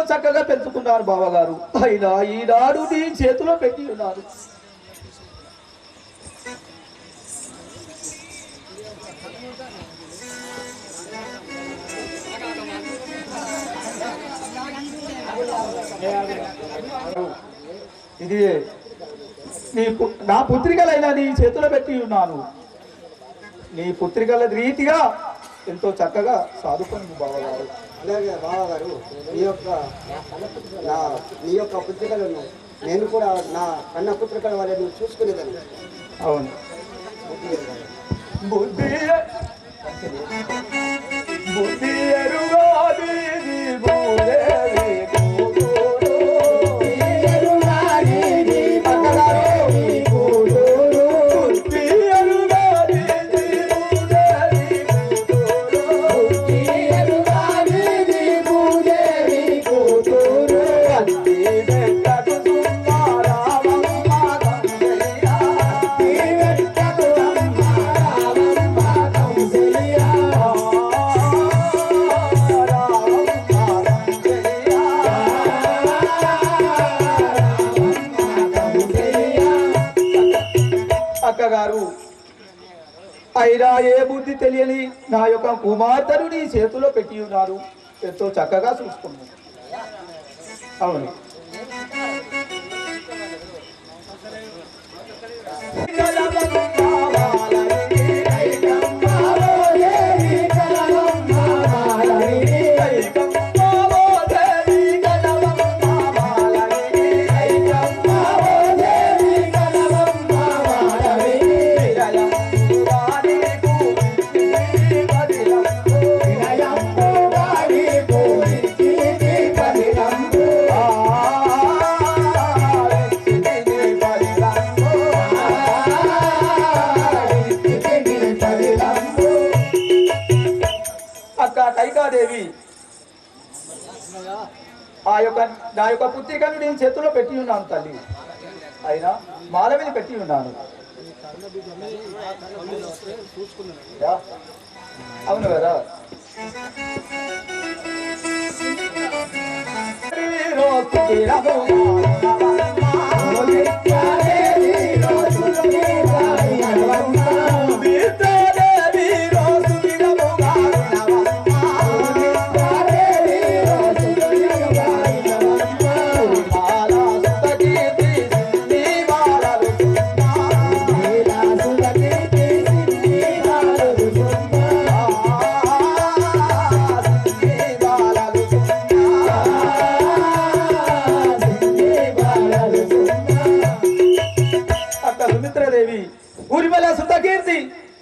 చక్కగా పెంచుకున్నారు బావగారు. అయినా ఈనాడు నీ చేతిలో పెట్టి ఉన్నారు. ఇది నా పుత్రికలైనా నీ చేతిలో పెట్టి ఉన్నాను. నీ పుత్రికల రీతిగా ఎంతో చక్కగా సాధుకొని బావగారు. అలాగే బావగారు, నీ యొక్క పుత్రికలను నేను కూడా నా కన్న పుత్రికల వాళ్ళని చూసుకునేదాన్ని. అవును. బుద్ధి బుద్ధి ఎరుగాది అక్కగారు, అయినా ఏ బుద్ధి తెలియని నా యొక్క కుమార్తెను నీ చేతిలో పెట్టి ఉన్నారు. ఎంతో చక్కగా చూసుకున్నాను. అవును. కైకాదేవి, నా యొక్క పుత్రికను నేను చేతిలో పెట్టి ఉన్నాను తల్లి. అయినా మాలవిని పెట్టి ఉన్నాను. అవును కదా.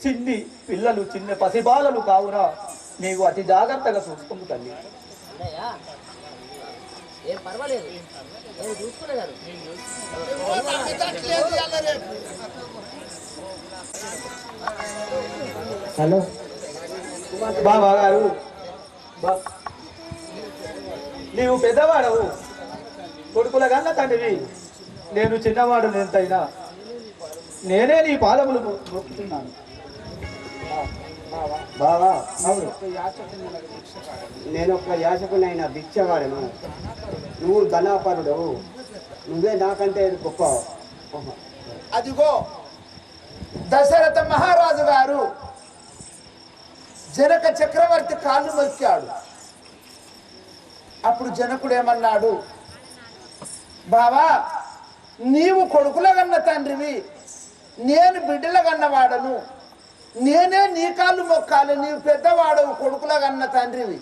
చిన్ని పిల్లలు చిన్న పసిబాలలు కావున నీవు అతి జాగ్రత్తగా చూసుకుంటు తల్లి. హలో బాబా గారు, నీవు పెద్దవాడవు, కొడుకుల గన్న తండ్రివి. నేను చిన్నవాడు. ఎంతైనా నేనే నీ పాదములు మొక్కుతున్నాను. బావా, నేను ఒక యాచకునైనా భిక్షవాడను. నువ్వు ధనాపరుడవు. నువ్వే నాకంటే గొప్ప. అదిగో దశరథ మహారాజు గారు జనక చక్రవర్తి కాళ్ళు మొక్కాడు. అప్పుడు జనకుడు ఏమన్నాడు, బావా నీవు కొడుకుల కన్న తండ్రివి, నేను బిడ్డల కన్నవాడను, నేనే నీ కాళ్ళు మొక్కాలి, నీవు పెద్దవాడవు, కొడుకుల కన్న తండ్రివి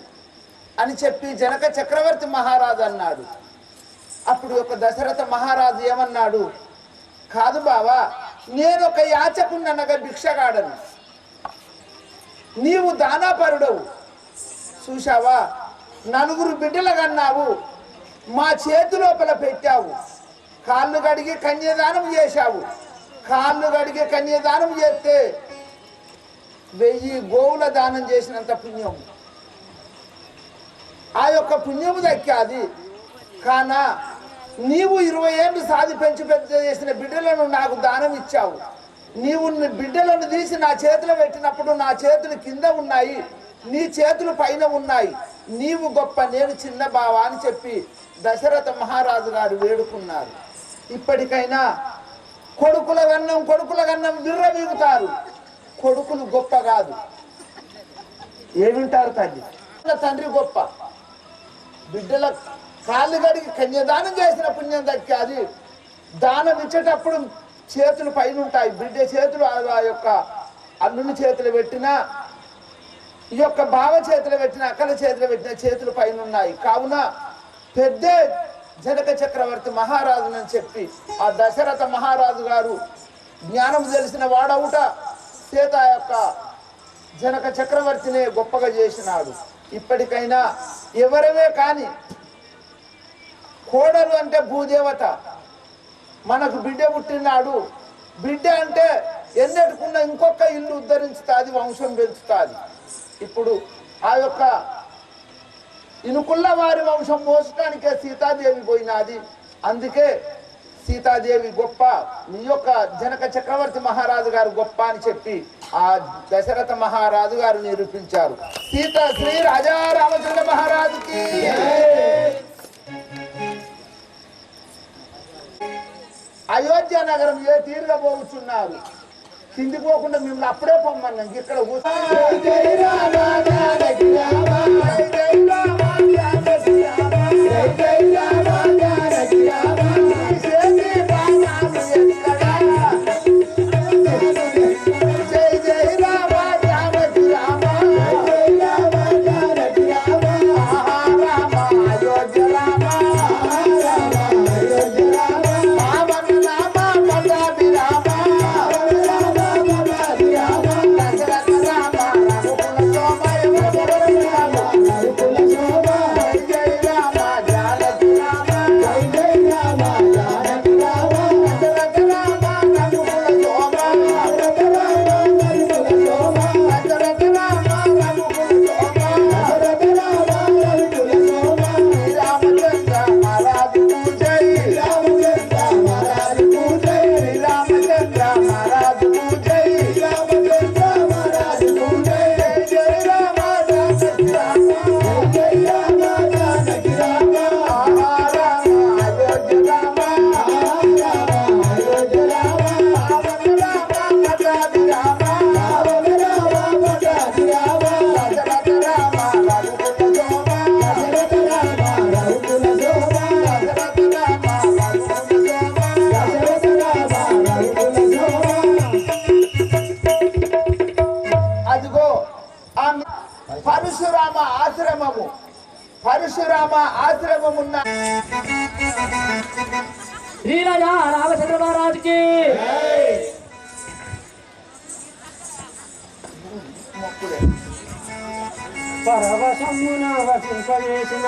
అని చెప్పి జనక చక్రవర్తి మహారాజు అన్నాడు. అప్పుడు ఒక దశరథ మహారాజు ఏమన్నాడు, కాదు బావా, నేను ఒక యాచకున్ననగా భిక్షగాడను, నీవు దానాపరుడవు. చూశావా, నలుగురు బిడ్డలు కన్నావు, మా చేతి లోపల పెట్టావు, కాళ్ళు కడిగి కన్యాదానం చేశావు. కాళ్ళు కడిగి కన్యాదానం చేస్తే 1000 గోవుల దానం చేసినంత పుణ్యం. ఆ యొక్క పుణ్యము దక్కాది. కానా నీవు 20 ఏళ్ళు సాది పెంచి పెద్ద చేసిన బిడ్డలను నాకు దానం ఇచ్చావు. నీవు నీ బిడ్డలను తీసి నా చేతిలో పెట్టినప్పుడు నా చేతులు కింద ఉన్నాయి, నీ చేతులు పైన ఉన్నాయి, నీవు గొప్ప నేను చిన్న బావ అని చెప్పి దశరథ మహారాజు గారు వేడుకున్నారు. ఇప్పటికైనా కొడుకుల గన్నం విర్రవీగుతారు. కొడుకులు గొప్ప కాదు, ఏమింటారు తల్లి. తండ్రి గొప్ప. బిడ్డల కాళ్ళు గడిగి కన్యాదానం చేసిన పుణ్యం దక్కి అది దానం ఇచ్చేటప్పుడు చేతులు పైన ఉంటాయి. బిడ్డ చేతులు ఆ యొక్క అల్లుని చేతులు పెట్టినా, ఈ యొక్క బావ చేతులు పెట్టిన, అక్కల చేతులు పెట్టిన చేతులు పైన ఉన్నాయి. కావున పెద్ద జనక చక్రవర్తి మహారాజు అని చెప్పి ఆ దశరథ మహారాజు గారు జ్ఞానం తెలిసిన వాడవుట సీత యొక్క జనక చక్రవర్తినే గొప్పగా చేసినాడు. ఇప్పటికైనా ఎవరవే కానీ కోడలు అంటే భూదేవత. మనకు బిడ్డ పుట్టినాడు. బిడ్డ అంటే ఎన్నెట్టుకున్న ఇంకొక ఇల్లు ఉద్ధరించుతుంది, వంశం పెంచుతుంది. ఇప్పుడు ఆ యొక్క ఇనుకుల్ల వారి వంశం మోసడానికే సీతాదేవి పోయినది. అందుకే సీతాదేవి గొప్ప, నీ యొక్క జనక చక్రవర్తి మహారాజు గారు గొప్ప అని చెప్పి ఆ దశరథ మహారాజు గారు నిరూపించారు. సీత శ్రీ రాజా రామచంద్ర మహారాజుకి. అయోధ్య నగరం ఏ తీరుగా పోతున్నారు, కింది పోకుండా మిమ్మల్ని అప్పుడే పొమ్మన్నాం. ఇక్కడ పరశురామ ఆశ్రమమున్న శ్రీ రాజా రామచంద్ర మహారాజుకి. పరవశమున వసింపజేసిన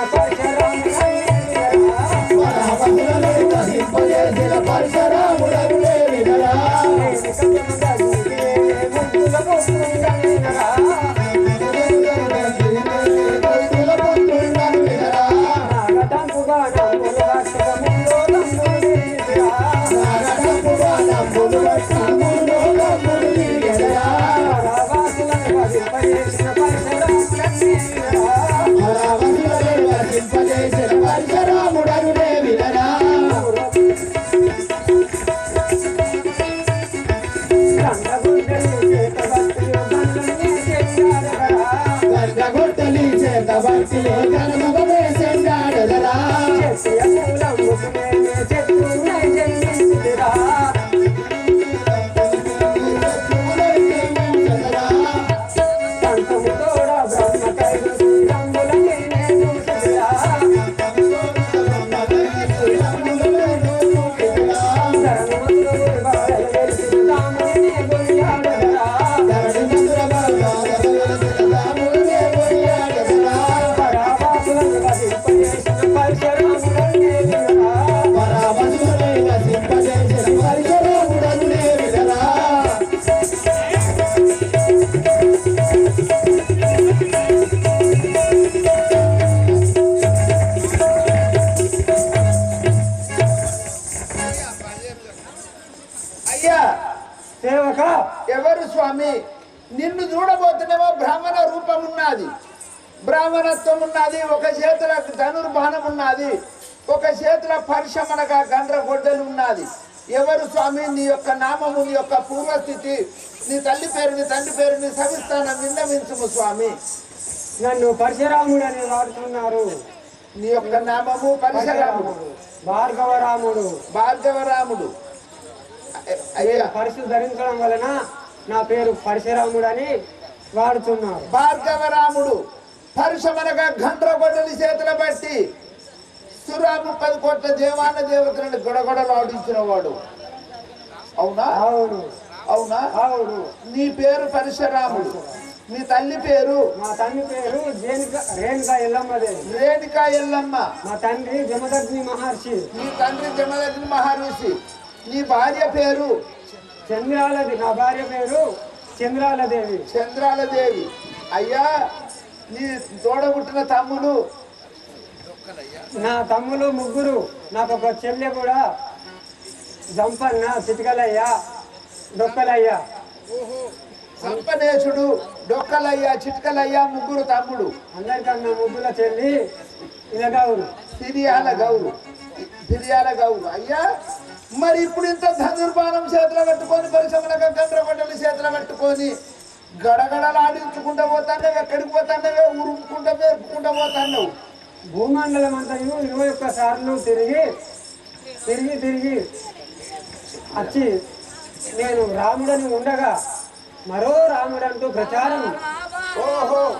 స్వామి నిన్ను చూడబోతునేమో బ్రాహ్మణ రూపం ఉన్నది, బ్రాహ్మణత్వం ఉన్నది, ఒక చేతుల ధనుర్బాణం ఉన్నది, ఒక చేతుల పరిశమనగా గండ్రగొడ్డలు ఉన్నది. ఎవరు స్వామి? నీ యొక్క నామము, నీ యొక్క పూర్వస్థితి, నీ తల్లి పేరు, నీ తండ్రి పేరు, నీ సవిస్థానం విన్నవించుము స్వామి. నన్ను పరశురాముడు అని వాడుతున్నారు. నీ యొక్క నామము పరశురాముడు, భార్గవరాముడు. భార్గవరాముడు. అయ్యా, పరశు ధరించడం వలన నా పేరు పరశురాముడు అని వాడుతున్నారు. భార్గవరాముడు పరుషమనగా గండ్రగొడ్డలి చేతుల బట్టి సురా 30 కోట్ల దేవాన దేవతలను గొడగొడలు ఆడించిన వాడు. అవునా? అవును. అవునా? అవును. నీ పేరు పరశురాముడు, నీ తల్లి పేరు? మా తండ్రి పేరు రేణుకా ఎల్లమ్మదేవి. రేణుకా ఎల్లమ్మ. మా తండ్రి జమదగ్ని మహర్షి. నీ తండ్రి జమదగ్ని మహర్షి. నీ భార్య పేరు? చంద్రాలది. నా భార్య పేరు చంద్రాలదేవి. చంద్రాలదేవి. అయ్యా, నీ తోడబుట్టిన తమ్ముడు? నా తమ్ములు 3. నాకు ఒక చెల్లె కూడా, జంపన్న, చిటికలయ్య, డొక్కలయ్య. సంపనేశుడు, డొక్కలయ్య, చిట్కలయ్య 3 తమ్ముడు. అందరికన్నా ముగ్గుల చెల్లి ఇలగౌరు, ఫిర్యాల గౌరు. ఫిర్యాల గౌరు. అయ్యా, మరి ఇప్పుడు ఇంత ధనుర్బాణం చేతులు కట్టుకొని, పరిశ్రమలకు గండ్రగొడ్డలి చేతులు కట్టుకొని గడగడలు ఆడించుకుంటూ పోతాన్నావు. ఎక్కడికి పోతాన్నావే? ఉరుముకుంటూ పేర్పుకుంటూ పోతాన్నావు. భూమండలం అంతా 21 సార్లు తిరిగి వచ్చి నేను రాముడని ఉండగా మరో రాముడంటూ ప్రచారం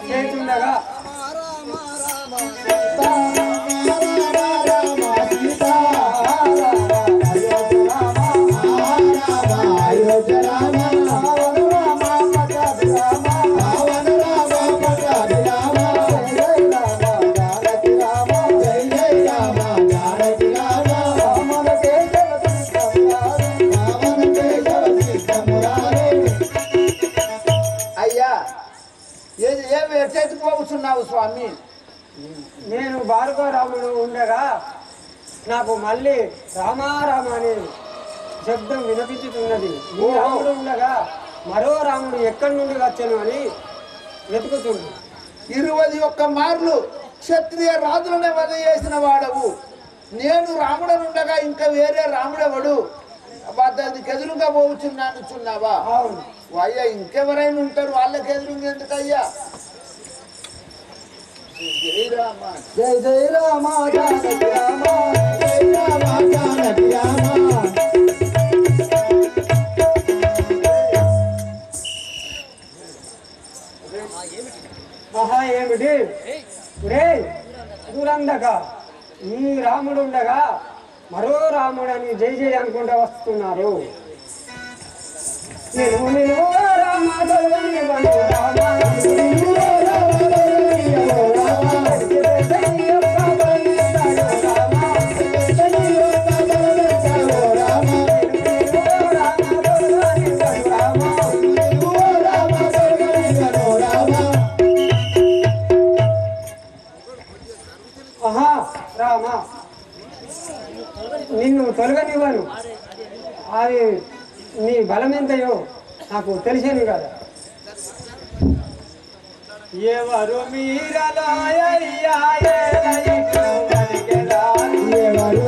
చేస్తుండగా పోతున్నావు స్వామి? నేను భార్గవరాముడు ఉండగా నాకు మళ్ళీ రామారామ అనే శబ్దం వినిపించుతున్నది. ఈ రాముడు ఉండగా మరో రాముడు ఎక్కడి నుండి వచ్చాను అని వెతుకుతుంది. 21 మార్లు క్షత్రియ రాజులనే వధ చేసిన వాడవు. నేను రాముడనుండగా ఇంకా వేరే రాముడెవడు? దానికి ఎదురుగా పోవచ్చున్నానుచున్నావా? అవును. అయ్యా, ఇంకెవరైనా ఉంటారు, వాళ్ళకి ఎదురుగా ఎందుకయ్యా? జై రామ, జై జై రామ, జానకి రామ, జై రామ, జానకి రామ. మహా ఏమిటి రే దూరందక, ఈ రాముడు ఉండగా మరో రాముడు అని జై జై అనుకుంటూ వస్తున్నారు. నేను రామ దొరని వను రామ, రామ నిన్ను తొలగనివ్వను. అది నీ బలం ఎంతయో నాకు తెలిసేది కదా. ఎవరు మీరలాయ్యా ఎవరు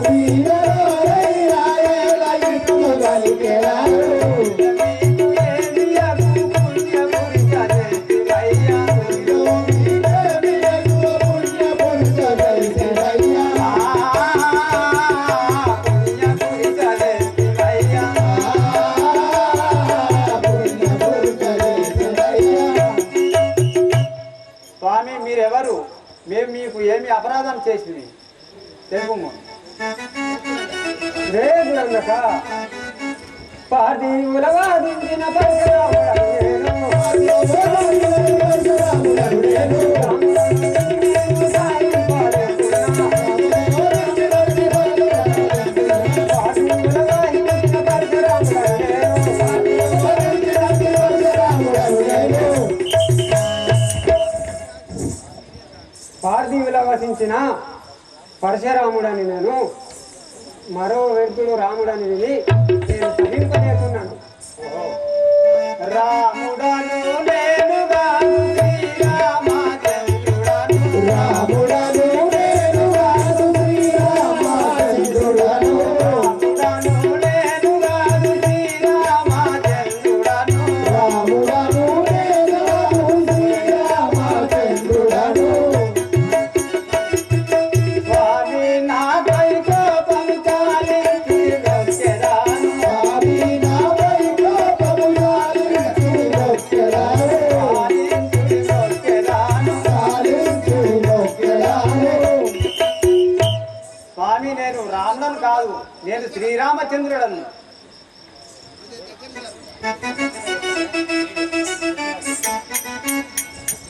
స్వామి, మీరెవరు? మేము మీకు ఏమి అపరాధం చేసింది తెలుగు? రేగులందక పాది ఉలవాదించిన పార్థివుల వసించిన పరశురాముడని నేను మరో వ్యక్తుడు రాముడని విని నేను సహింపజేస్తున్నాను. రాముడు నేను శ్రీరామచంద్రుడను.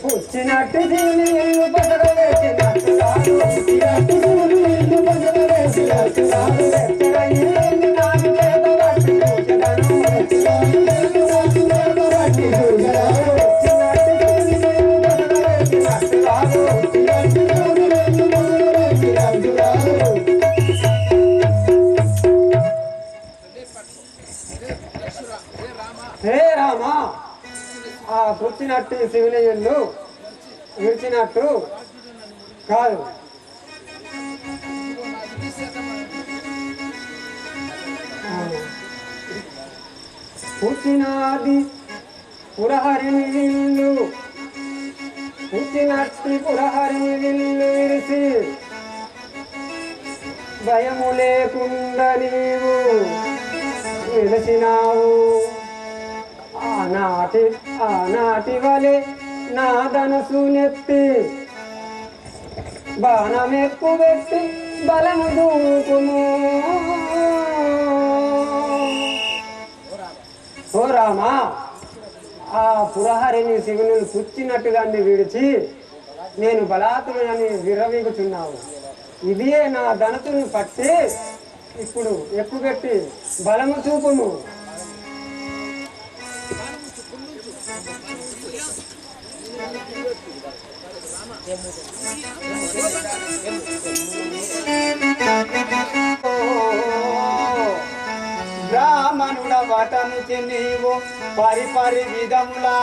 వచ్చినట్టు శివుని ఇల్లు పసరు వేసినట్టు రాదు, వచ్చినట్టు శివుని ఇల్లు పసరు వేసినట్టు రాదు, వెచ్చగయ్యి ఇల్లు నాకు చేత పట్టి చూచెదను, వెచ్చగయ్యి ఇల్లు నాకు చేత పట్టి చూచెదను, వచ్చినట్టు శివుని ఇల్లు పసరు వేసినట్టు రాదు, వచ్చినట్టు శివుని ఇల్లు పసరు వేసినట్టు రాదు. హే రామ, ఆ కూర్చున్నట్టు శివుని ఇల్లు విడిచినట్టు కాదు. కూర్చున్నది పురహరిని ఇల్లు, కూర్చున్నట్టు పురహరిని ఇల్లు విడిచి భయము లేకుండా నీవు వెలసినావు. ఆనాటి వలె నా ధనసు నెత్తి బాణమెక్కు పెట్టి బలము దూకుము. ఓ రామా, ఆ పురహరిని శివుని పుచ్చినట్టుగా విడిచి నేను బలాతులని విర్రవీగుచున్నావు. ఇదే నా ధనసుని పట్టి ఇప్పుడు ఎక్కుపెట్టి బలము చూపుము. బ్రాహ్మణుడ వటను నీవు పరిపరి విధములా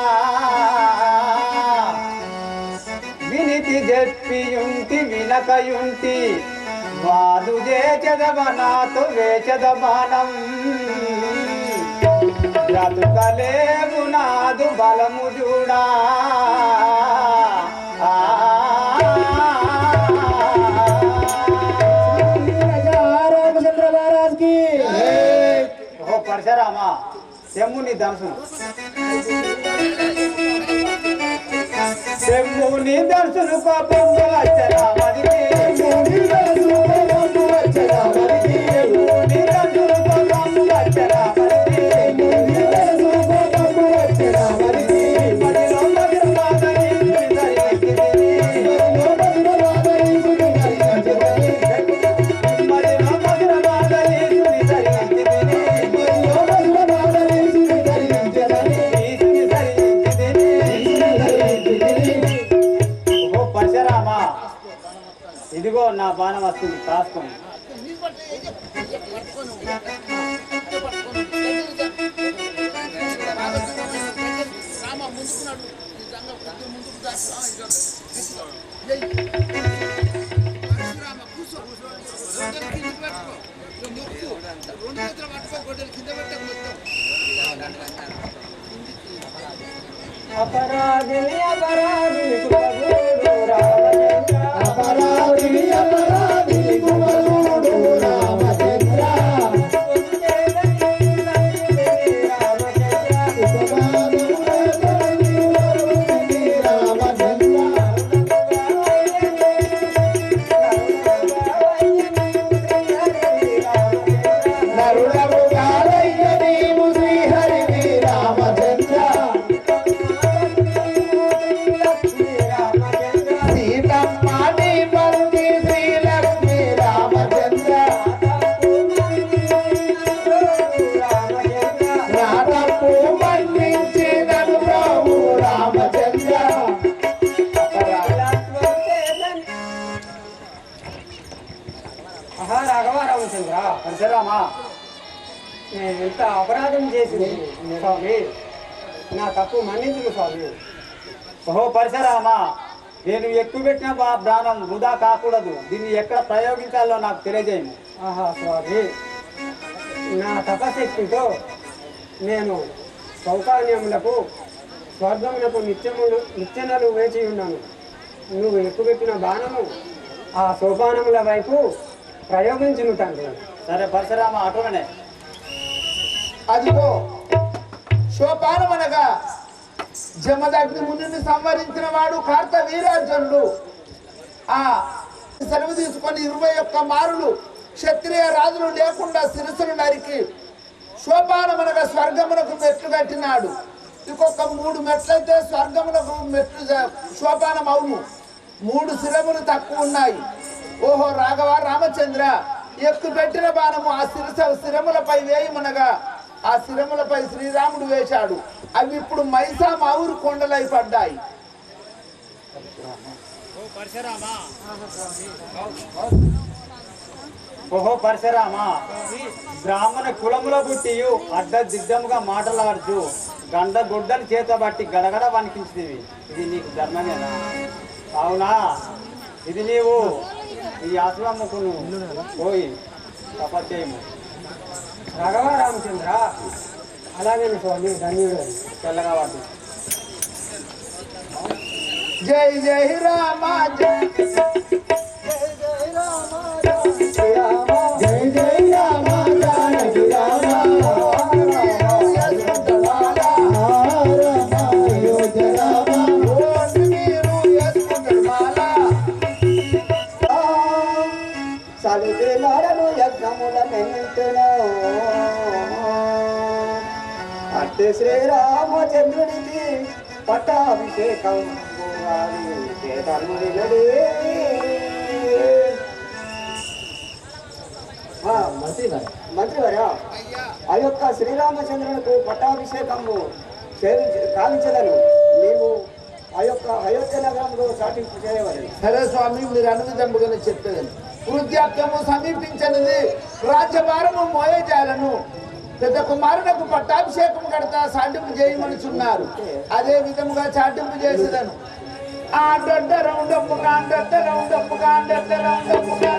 వినితి చెప్పియుంటి వినకయుంటి వాదు చేచెదవ నాతో వేచెద బాణం బ్రతుకలేవు నాదు బలము చూడా. ఓ పరశురామా, చెమ్ముని ధనుసును చెమ్ముని ధనుసును కోపము వచ్చరామదికి, చెమ్ముని ధనుసును కోపము వచ్చరామదికి, చెమ్ముని ధనుసును కోపము వచ్చరామదికి, చెమ్ముని ధనుసును కోపము వచ్చరామదికి, మదిలో మదిలో మాదరి సునిదరి మదిలో మదిలో మాదరి సునిదరి మదిలో మదిలో మాదరి సునిదరి పరశురామా, ఇదిగో నా బాణం వస్తుంది, కాసుకోండి. అపరాధిని అపరాధిని కుమరుడు రామచంద్ర, అపరాధిని అపరాధిని కుమరుడు రామచంద్ర, పరశురామా, నేను ఎంత అపరాధం చేసింది స్వామి, నా తప్పు మన్నించును స్వామి. ఓహో పరశురామా, నేను ఎక్కువ పెట్టిన ప్రాణం వృధా కాకూడదు. దీన్ని ఎక్కడ ప్రయోగించాలో నాకు తెలియజేయము. ఆహా స్వామి, నా తపశక్తితో నేను సౌకార్యములకు స్వర్గములకు నిత్యనలు వేచి ఉన్నాను. నువ్వు ఎక్కుపెట్టిన బాణము ఆ సోపానముల వైపు ప్రయోగించును తండ్రి. సరే పరశురామ, అటువనే. అదిగో సోపానం అనగా జమదగ్ని మునిని సంవరించిన వాడు కార్త వీరార్జునుడు. ఆ సెలవు తీసుకొని 21 మారులు క్షత్రియ రాజులు లేకుండా శిరస్సులు నరికి శోభానమనగా స్వర్గమునకు మెట్లు కట్టినాడు. ఇంకొక 3 మెట్లయితే స్వర్గమునకు మెట్లు శోభానం అవును. 3 శిరములు తక్కువ ఉన్నాయి. ఓహో రాఘవ రామచంద్ర, ఎక్కు పెట్టిన బాణము ఆ శిరములపై వేయమనగా ఆ శిరములపై శ్రీరాముడు వేశాడు. అవి ఇప్పుడు మైసా మావురు కొండలై పడ్డాయి. ఓహో పరశురామ, బ్రాహ్మణ కులముల పుట్టియు అడ్డ దిగ్గముగా మాటలాడుచు గండ గుడ్డలు చేతబట్టి గడగడ వణికించినవి. ఇది నీకు ధర్మమేనా? అవునా? ఇది నీవు ఈ ఆశ్రమముకును పోయి తపస్సేయము. రాఘవ రామచంద్ర, అలాగే స్వామి, ధన్యుడు. తెల్లగా వాడు. జై జై రామ జై సలుదిలాడను యజ్ఞముల నింటును అట్టి శ్రీరామచంద్రునికి పట్టాభిషేకం మంత్రివర్యా, ఆ యొక్క శ్రీరామచంద్రునికి పట్టాభిషేకము కావించదను. నీవు ఆ యొక్క అయోధ్య నగరంలో చాటింపు చేయవలెను. సరే స్వామి, మీరు అనువిధముగానే చెప్పేదని. వృద్ధాప్యము సమీపించనిది, రాజ్యభారము మోయజాలను. పెద్ద కుమారులకు పట్టాభిషేకం కడతా చాటింపు చేయమనుచున్నారు. అదే విధముగా చాటింపు చేసేదను. ఆ దొడ్డ రౌండమ్ముగా దొడ్డ రౌండమ్ముగా దొడ్డ రౌండమ్ముగా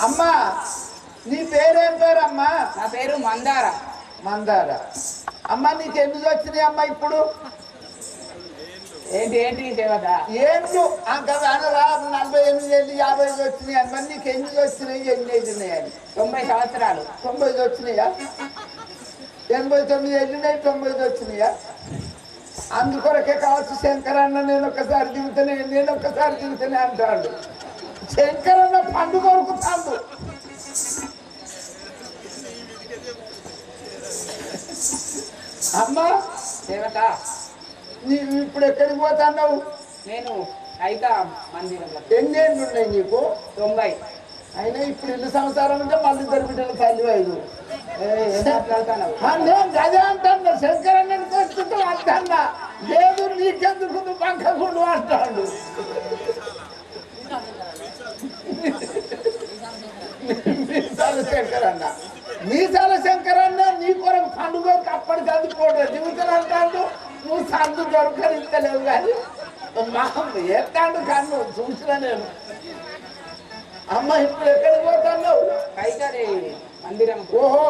అమ్మా, నీ పేరేం పేరమ్మా? నా పేరు మందార. మందార. అమ్మ, నీకు ఎన్ని వచ్చినాయి అమ్మా ఇప్పుడు? ఏంటి ఏంటి దేవత? ఏంటి అంకరా 48 ఏళ్ళు 50 వచ్చినాయి అమ్మ. నీకు ఎన్ని వచ్చినాయి, ఎన్ని అవుతున్నాయని? 90 సంవత్సరాలు. 90 వచ్చినాయా? 89 వెళ్ళినాయి, 90 వచ్చినాయా? అందుకొరకే కావచ్చు శంకరన్న నేను ఒక్కసారి దిగుతానే అంటాడు. శంకరన్న పండు కొరుకుతాడు. అమ్మా దేవత, నీవు ఇప్పుడు ఎక్కడికి పోతున్నావు? నేను అయితే మందిరంలో. ఎన్ని ఏళ్ళు ఉన్నాయి నీకు? 90. అయినా ఇప్పుడు ఇల్లు సంసారం ఉంటే మళ్ళీ 2 బిడ్డలు తల్లి ఐదు. మాట్లాడుతున్నావు? నేను గదే అంటాను. శంకరన్నని కొట్టుకుంటూ అంటన్నా. లేదు నీకెందుకు, నువ్వు పక్కకుండు అంటాడు. మీసాల శంకరన్న నీ కొరకు పండుగ అప్పటికి అందుకోడు దిగుతాను అంటాడు. నువ్వు సందు దొరకరించలేవు కానీ ఎత్తాడు కన్ను చూసినా నేను. అమ్మ, ఇప్పుడు ఎక్కడికి పోతున్నావు? కైకరి మందిరం. ఓహో,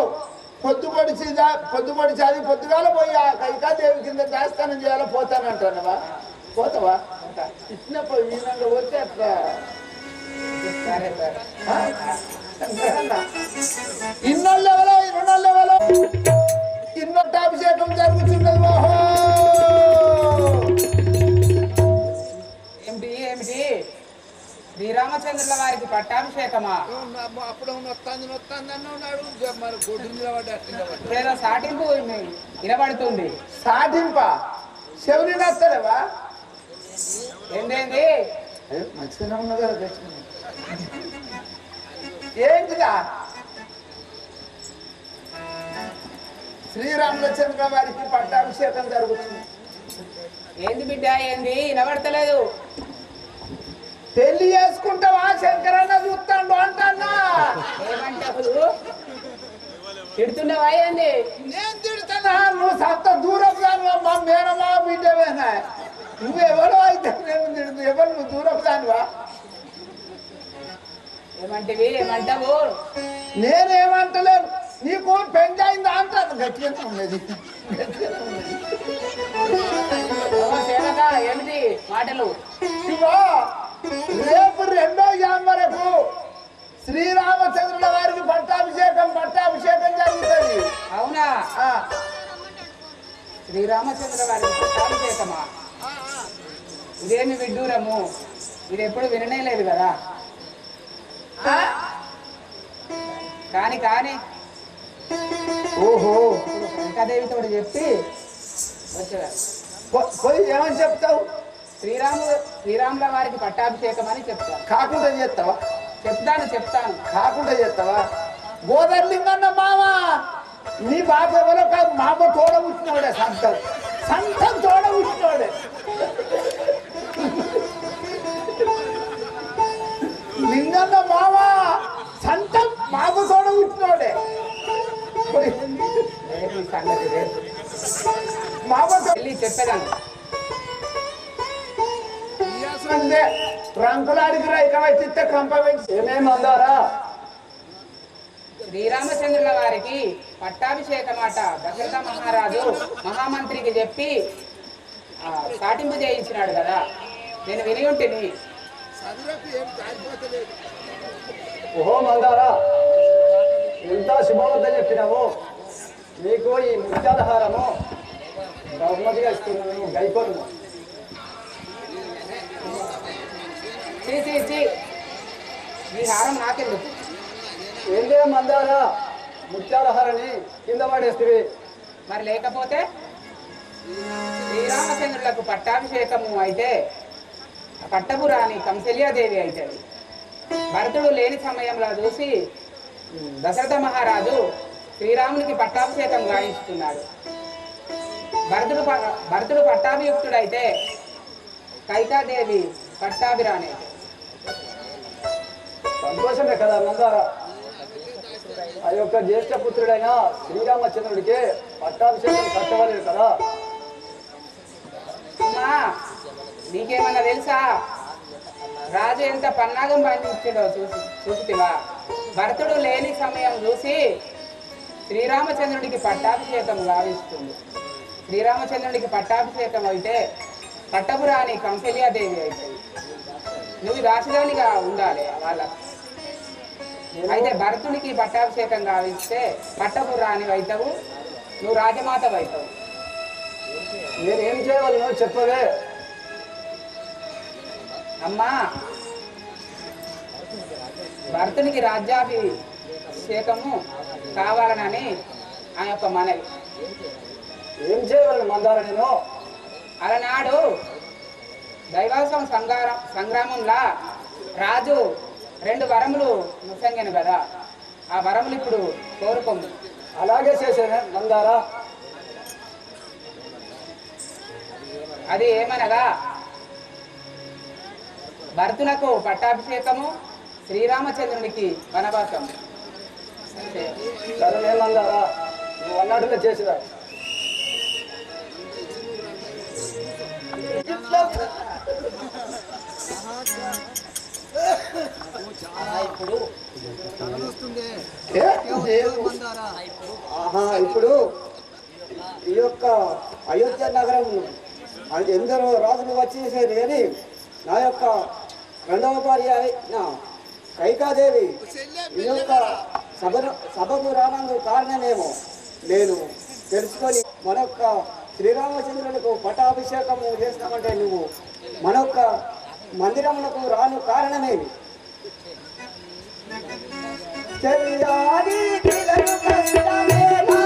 పొద్దుపడిచి అది పొద్దుగాల పోయి ఆ కైకాదేవి కింద దాస్తానం చేయాలో పోతానంటానవా? పోతావా? ఇచ్చిన ఈయనంగా పోతే అట్లా. సరే సరే. ఇన్నోళ్ళెవలో ఇన్నొట్ట అభిషేకం జరుగుతున్నది. ఓహో, ఏమిటి ఏమిటి? శ్రీరామచంద్రుల వారికి పట్టాభిషేకమా? ఇప్పుడేదో సాటింపు వినబడుతుంది. సాటింప చెవుని నచ్చలేవా? ఏందేంది? మంచిగానే ఉన్నా కదా తెచ్చుకున్నా. ఏంటిదా? శ్రీరామచంద్ర వారికి పట్టాభిషేకం జరుగుతుంది. ఏంది బిడ్డ ఏంది వినబడతలేదు? పెళ్లి చేసుకుంటావా శంకరన్న చూస్తాడు అంటన్నా. ఏమంటావు? తిడుతున్నావా ఏంది? నేను తిడుతున్నా, నువ్వు సత్త దూరం కానువా, మా మేనమా బిడ్డవేనా? నువ్వెవరో అయితే నేను తిడుతు, ఎవరు నువ్వు దూరం కానువా? ఏమంటివి? ఏమంటావు? నేనేమంటలేను, నీకు పెంచైందా అంటాను. గట్టిగానే ఉన్నది, గట్టిగానే ఉన్నది. ఓ సేవక ఏమిటి మాటలు? ఇగో రేపు 2వ జాము శ్రీరామచంద్రుల వారికి పట్టాభిషేకం జరుగుతుంది. అవునా? ఆ, శ్రీరామచంద్ర వారికి పట్టాభిషేకమా? ఇదేమి విడ్డూరము, ఇది ఎప్పుడు విననే లేదు కదా. ఆ? కాని కాని ఓహో, ఇప్పుడు వెంకటదేవితో చెప్పి వచ్చేదా పోయి ఏమని చెప్తావు? శ్రీరాముల వారికి పట్టాభిషేకం అని చెప్తాను. కాకుండా చేస్తావా? చెప్తాను. కాకుండా చేస్తావా? గోదర్లింగన్న మామ, నీ బాబు ఎవరో కాదు, మామ తోడ కూర్చున్నాడే. సంతం తోడ కూర్చున్నాడే. లింగన్న మామ సంతం మామ తోడ కూర్చున్నాడే. రేపు ఈ సంగతి రేపు మామ వెళ్ళి చెప్పేదాన్ని. రంకులాడికి రైక పెట్టిస్తే కంప పెట్టి ఏమేమి అందారా? శ్రీరామచంద్రుల వారికి పట్టాభిషేకమాట దశరథ మహారాజు మహామంత్రికి చెప్పి సాటింపు చేయించినాడు కదా. నేను విని ఉంటిని. ఓహో మందారా, ఎంత శుభవార్త చెప్పినావు. నీకు ఈ ముత్యాలహారము బహుమతిగా ఇస్తున్నాను, గైకోను. ఈ హారం నాకెందుకు? ఏంటే మందారా, ముత్యాలహారని కింద పడేస్తుంది. మరి లేకపోతే శ్రీరామచంద్రులకు పట్టాభిషేకము అయితే పట్టపురాణి కంసల్యాదేవి అవుతుంది. భరతుడు లేని సమయంలో చూసి దశరథ మహారాజు శ్రీరామునికి పట్టాభిషేకం గావిస్తున్నాడు. భరతుడు పట్టాభియుక్తుడైతే కైకాదేవి పట్టాభిరాణి. సంతోషమే కదా మందారా. ఆ యొక్క జ్యేష్ఠ పుత్రుడైన శ్రీరామచంద్రుడికి పట్టాభిషేకం కట్టవలేదు కదా. అమ్మా, నీకేమన్నా తెలుసా? రాజు ఎంత పన్నాగం బంధించిండో చూసివా? భరతుడు లేని సమయం చూసి శ్రీరామచంద్రుడికి పట్టాభిషేకం గావిస్తుంది. శ్రీరామచంద్రుడికి పట్టాభిషేకం అయితే పట్టపురాణి కంసల్యాదేవి అవుతుంది. నువ్వు రాజధానిగా ఉండాలి వాళ్ళకు. అయితే భరతునికి పట్టాభిషేకం గావిస్తే పట్టపురాణి అవుతావు, నువ్వు రాజమాత అవుతావు. నేనేం చేయవలను చెప్పవే. అమ్మా, భరతునికి రాజ్యాభిషేకము కావాలనని ఆ యొక్క మనవి. ఏం చేయవలను మందార నేను? అలనాడు దైవాసం సంగ్రామంలా రాజు 2 వరములు ముసంగాను కదా. ఆ వరములు ఇప్పుడు కోరుకోము. అలాగే చేసేనే మందారా. అది ఏమనగా భరతునకు పట్టాభిషేకము, శ్రీరామచంద్రునికి వనవాసం. సరే మందారా, నువ్వు అన్నట్టుగా చేసిరా. ఇప్పుడు ఈ యొక్క అయోధ్య నగరం అది ఎందరో రాజులు వచ్చేసేది కానీ నా యొక్క 2వ భార్య అయిన కైకాదేవి ఈ యొక్క సభకు రానందుకు కారణమేమో నేను తెలుసుకొని మనొక్క శ్రీరామచంద్రునికి పట్టాభిషేకము చేస్తామంటే నువ్వు మనొక్క మందిరమునకు రాను కారణమేమి? చెల్లాడి పిల్లలు కష్టమేలా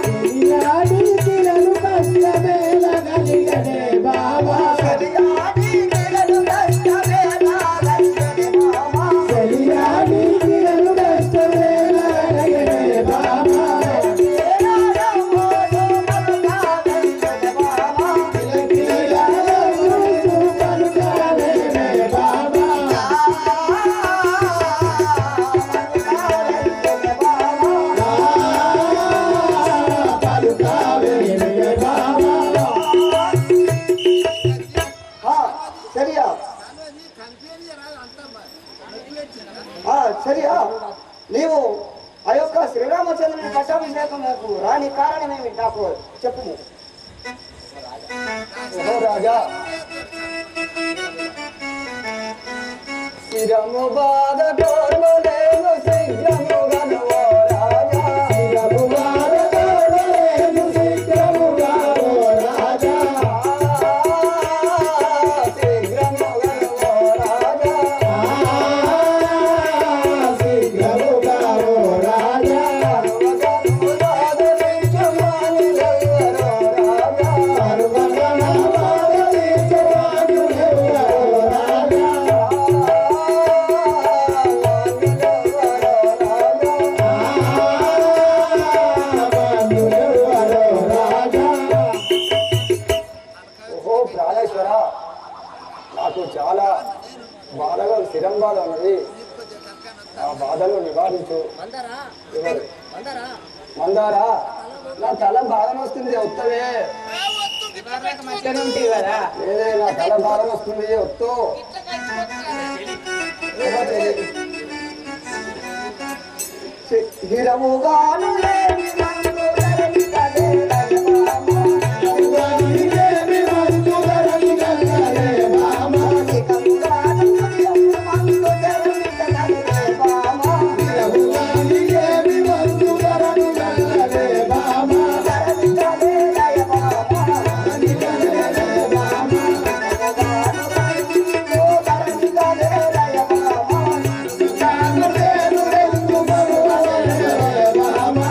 చెలియాడి పిల్లలు కష్టమేలా కలిగనే బాబా చెల్లాడి పిల్లలు కష్టమేలా కలిగనే బాబా చెలియాడి పిల్లలు కష్టమేలా కలిగనే బాబా సరియా నీవు ఆ యొక్క శ్రీరామచంద్రుని పట్టాభిషేకమునకు రాని కారణమేమి నాకు చెప్పుము. ఓ రాజా, స్థిరము బాధ కోర్వలేను శీఘ్రముగను ఓ రాజా, శిరము బాధ కోరలేను శీఘ్రముగా ఓ రాజా శీఘ్రముగను ఓ రాజా, శీఘ్రముగా ఓ రాజా సర్వగను సాధరించుమానిలెవ్వరో రాజా, సర్వగణ బాధలించువాడులెవ్వరో రాజా బాంధులెవ్వరో రాజా ఓహో ప్రాణేశ్వర, నాకు చాలా బాధగా స్థిరం బాధ ఉన్నది. ఆ బాధను నివారించు. ఎవరు? మందారా, నా తల బాధం వస్తుంది వత్తవే. మంచిగానే ఉంటుంది కదా. లేదే, నా తల బాధం వస్తుంది వత్తు. స్థిరముగాను లేని మందులని కదేలయమామా శివనిదేవి మందుగరని గల్లలే బామా శిఖముగాను మందు తెరని కదేలయమామా శివనిదేవి మందుగరని గల్లలే బామా తెరని కదేలయమామా గల్లలే బామా తెరని కదేలయమామా కామరేను రెండు మరువలే బామా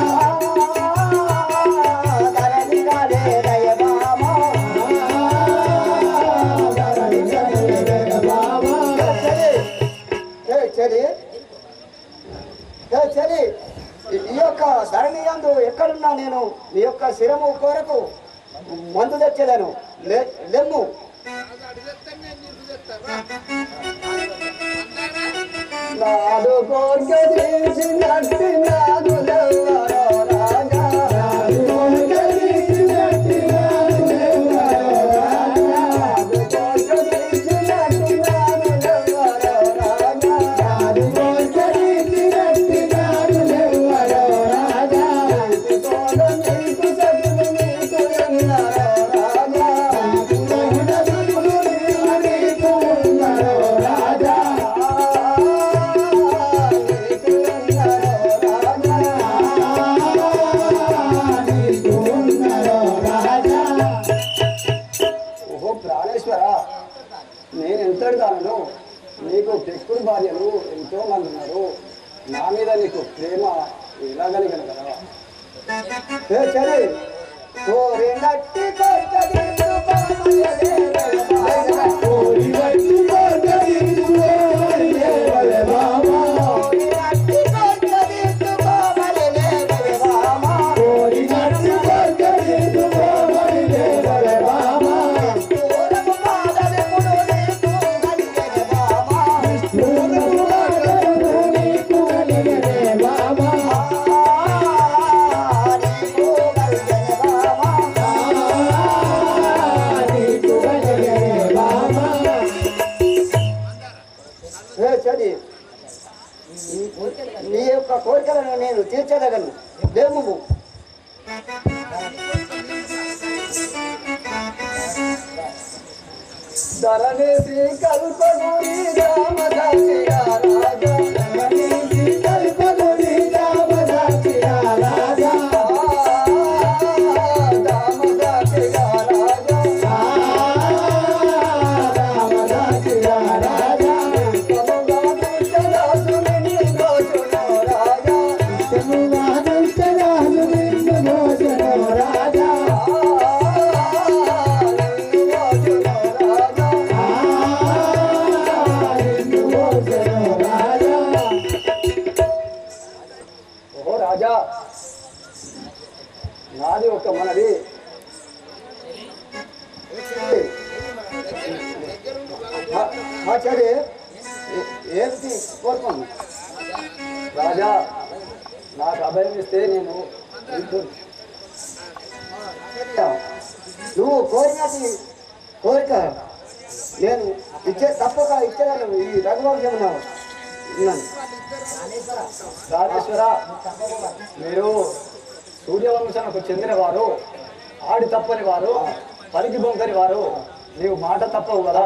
తెరని కదేలయమామా ధరణి గల్లలే బామా చలి ఈ యొక్క ధరణి యందు ఎక్కడున్నా నేను నీ యొక్క శిరము కొరకు మందు తెచ్చేదాను లెమ్ము. నాడు కోర్క తీసినట్టి నాదులెవ్వరో రాజా, నాడు కోరికలిచ్చినట్టి నాదులెవ్వరో రాజా నాడు కోర్క తీసినట్టి నాదులెవ్వరో రాజా, నాడు కోరికలిచ్చినట్టి నాదులెవ్వరో రాజా తోడ నీకు సతులు నీకు ఎన్నరో రాజా, నాకులగునదులు నీకు ఉన్నరో రాజా నీకు ఎన్నరో రాజా. నీకు ఉన్నరో రాజా ఓహో ప్రాణేశ్వర, నేను ఎంతటి దానను, నీకు పెక్కుడు భార్యలు ఎంతో మంది ఉన్నారు. నా మీద నీకు ప్రేమ ఎలా కలిగను కదా. చలి కోరినట్టి కోరికలు కోరి వట్టి కోరికలిచ్చుకోమని లేవలే బామా కోరి వట్టి కోరికలిచ్చుకోమని లేవలే బామా పూర్ణము వాదము నీకు కలిగనే బామా నీకు కలిగనే బామా చలి నీ యొక్క కోరికలను నేను తీర్చదగను లేము. ధరణి శ్రీ కల్పగురి రామదాసియా రాజా, కల్పగుని రామదాసియా రాజా రామదాసియా రాజా, రాజా ఇష్టముగా దుష్టదాసు నిన్ను దోచును రాజా ఇష్టముగా దుష్టరాజు నిన్ను మోసను రాజా నిన్ను దోచును రాజా నిన్ను మోసను రాజా ఓ రాజా నాది ఒక మనది చెడు ఏంటి కోరుకోండి రాజా నాకు అభయం ఇస్తే నేను నువ్వు కోరినది కోరిక నేను తప్పక ఇచ్చేదాను ఈ రఘువంశం ఉన్నాను. రాజేశ్వర మీరు సూర్యవంశానికి చెందిన వారు, ఆడి తప్పని వారు, పలికి బొంకని వారు, నీవు మాట తప్పవు కదా.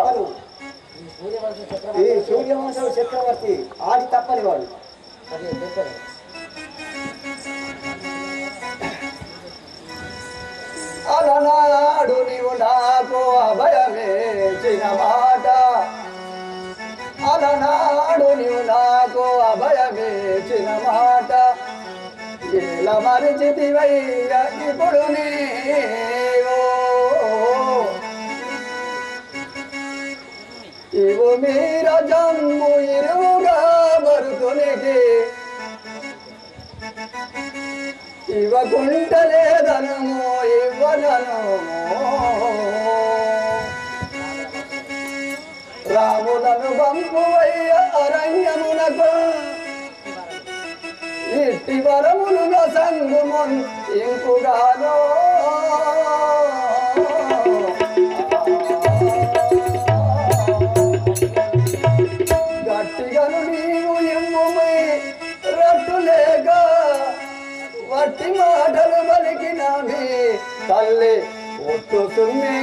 ఈ సూర్యవంశం చక్రవర్తి ఆడి తప్పని వాడు. అలనాడు నీవు నాకు అభయమేచిన మాట, అలనాడు నీవు నాకు అభయమేచిన మాట, ఎలా మరిచితివయ్యా ఇప్పుడు నీవు. ఇవు మీర జమ్ము ఇరువుగా మరుతునికి ఇవ్వకుంటలేదనము ఇవ్వనను. రాములను పంపువయ్య అరణ్యమునకు ఇట్టి వరములుగా సంగుమున్ ఇంకుగాను. గట్టిగను నీవు ఇమ్ముమై రట్టులేక వట్టి మాటలు పలికినామి తల్లి ఒట్టు సుమ్మే